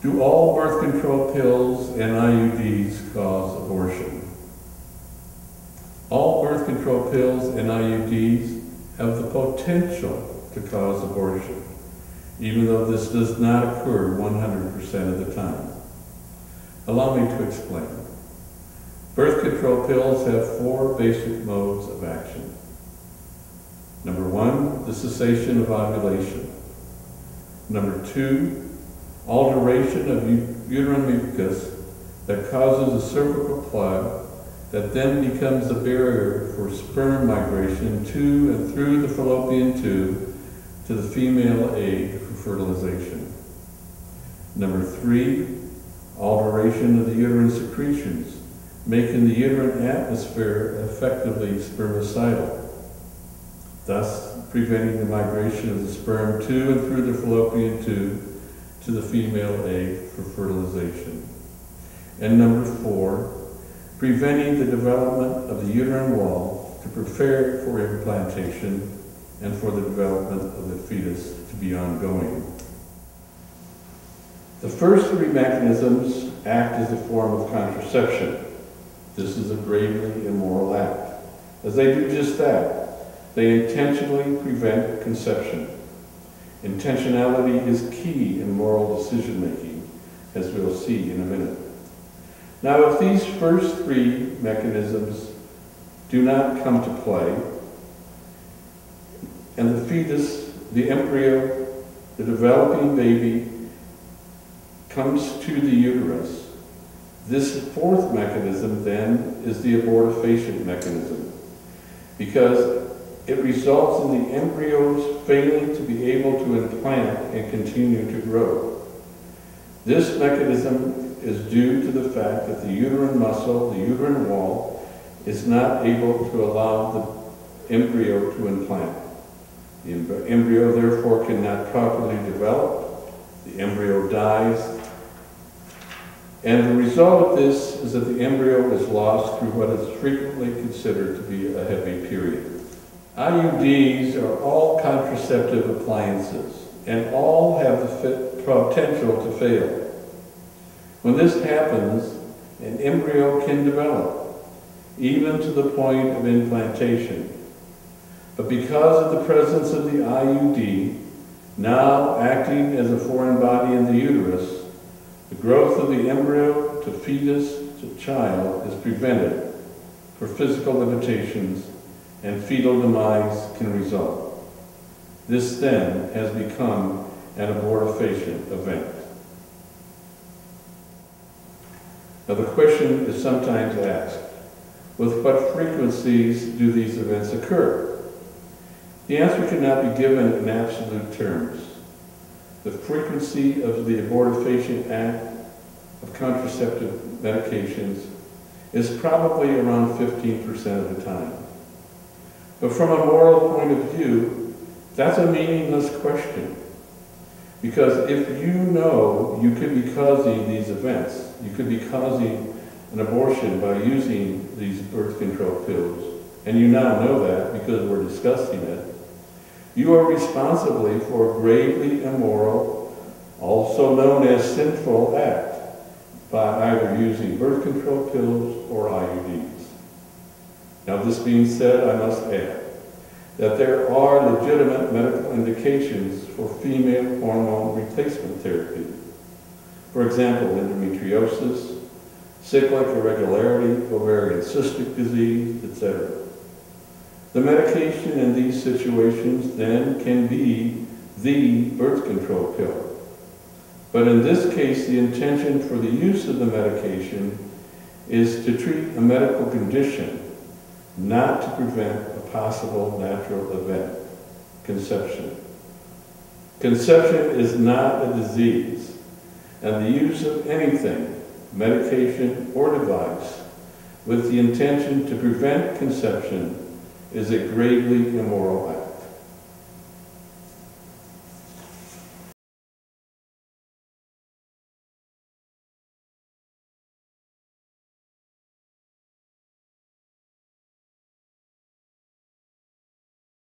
Do all birth control pills and IUDs cause abortion? All birth control pills and IUDs have the potential to cause abortion, even though this does not occur 100% of the time. Allow me to explain. Birth control pills have 4 basic modes of action. Number 1, the cessation of ovulation. Number 2, alteration of uterine mucus that causes a cervical plug that then becomes a barrier for sperm migration to and through the fallopian tube to the female egg for fertilization. Number 3, alteration of the uterine secretions, making the uterine atmosphere effectively spermicidal, thus preventing the migration of the sperm to and through the fallopian tube to the female egg for fertilization. And number 4, preventing the development of the uterine wall to prepare for implantation and for the development of the fetus to be ongoing. The first 3 mechanisms act as a form of contraception. This is a gravely immoral act, as they do just that. They intentionally prevent conception. Intentionality is key in moral decision-making, as we'll see in a minute. Now, if these first 3 mechanisms do not come to play, and the fetus, the embryo, the developing baby, comes to the uterus, this 4th mechanism then is the abortifacient mechanism, because it results in the embryos failing to be able to implant and continue to grow. This mechanism is due to the fact that the uterine muscle, the uterine wall, is not able to allow the embryo to implant. The embryo therefore cannot properly develop, the embryo dies, and the result of this is that the embryo is lost through what is frequently considered to be a heavy period. IUDs are all contraceptive appliances, and all have the potential to fail. When this happens, an embryo can develop, even to the point of implantation. But because of the presence of the IUD, now acting as a foreign body in the uterus, the growth of the embryo to fetus to child is prevented for physical limitations, and fetal demise can result. This then has become an abortifacient event. Now the question is sometimes asked, with what frequencies do these events occur? The answer cannot be given in absolute terms. The frequency of the abortifacient act of contraceptive medications is probably around 15% of the time. But from a moral point of view, that's a meaningless question. Because if you know you could be causing these events, you could be causing an abortion by using these birth control pills, and you now know that because we're discussing it, you are responsibly for a gravely immoral, also known as sinful act, by either using birth control pills or IUDs. Now this being said, I must add that there are legitimate medical indications for female hormone replacement therapy. For example, endometriosis, cyclic irregularity, ovarian cystic disease, etc. The medication in these situations then can be the birth control pill. But in this case, the intention for the use of the medication is to treat a medical condition, not to prevent a possible natural event, conception. Conception is not a disease, and the use of anything, medication or device, with the intention to prevent conception is a gravely immoral act.